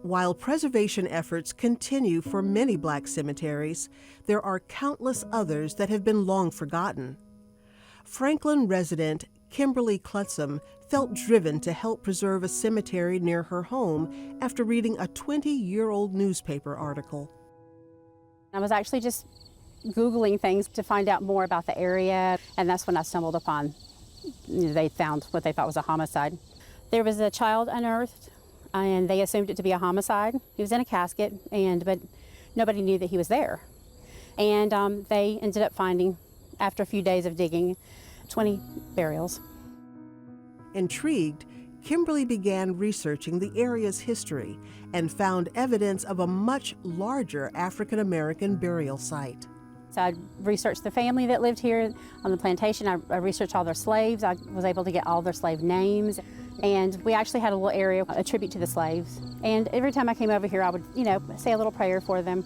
While preservation efforts continue for many Black cemeteries, there are countless others that have been long forgotten. Franklin resident Kimberly Clutsam felt driven to help preserve a cemetery near her home after reading a 20-year-old newspaper article. I was actually just Googling things to find out more about the area, and that's when I stumbled upon, they found what they thought was a homicide. There was a child unearthed, and they assumed it to be a homicide. He was in a casket, but nobody knew that he was there. And they ended up finding, after a few days of digging, 20 burials. Intrigued, Kimberly began researching the area's history and found evidence of a much larger African-American burial site. So I researched the family that lived here on the plantation. I researched all their slaves. I was able to get all their slave names. And we actually had a little area, a tribute to the slaves. And every time I came over here, I would, say a little prayer for them.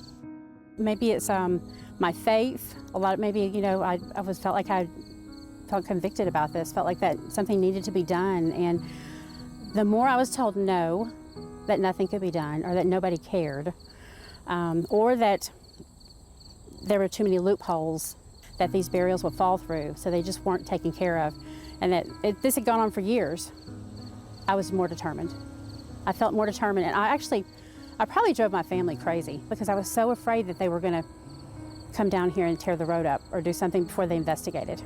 Maybe it's my faith. I felt like I felt convicted about this, felt like that something needed to be done. And the more I was told no, that nothing could be done, or that nobody cared, or that there were too many loopholes that these burials would fall through, so they just weren't taken care of, and that this had gone on for years, I was more determined. I felt more determined, and I probably drove my family crazy because I was so afraid that they were going to come down here and tear the road up or do something before they investigated.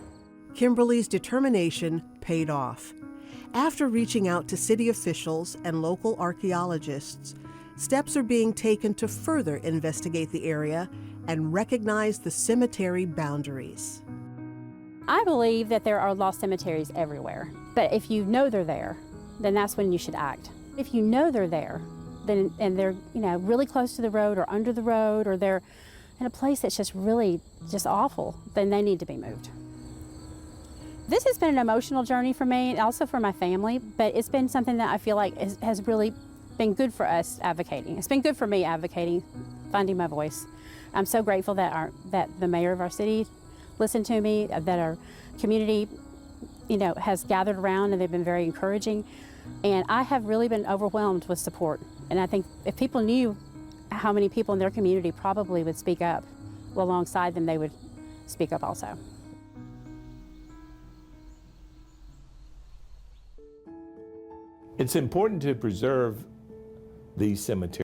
Kimberly's determination paid off. After reaching out to city officials and local archaeologists, steps are being taken to further investigate the area and recognize the cemetery boundaries. I believe that there are lost cemeteries everywhere, but if you know they're there, then that's when you should act. If you know they're there, and they're really close to the road or under the road, or they're in a place that's just awful, then they need to be moved. This has been an emotional journey for me and also for my family, but it's been something that I feel like has really been good for us advocating. It's been good for me advocating, finding my voice. I'm so grateful that the mayor of our city listened to me, that our community has gathered around, and they've been very encouraging. And I have really been overwhelmed with support. And I think if people knew how many people in their community probably would speak up alongside them, they would speak up also. It's important to preserve these cemeteries.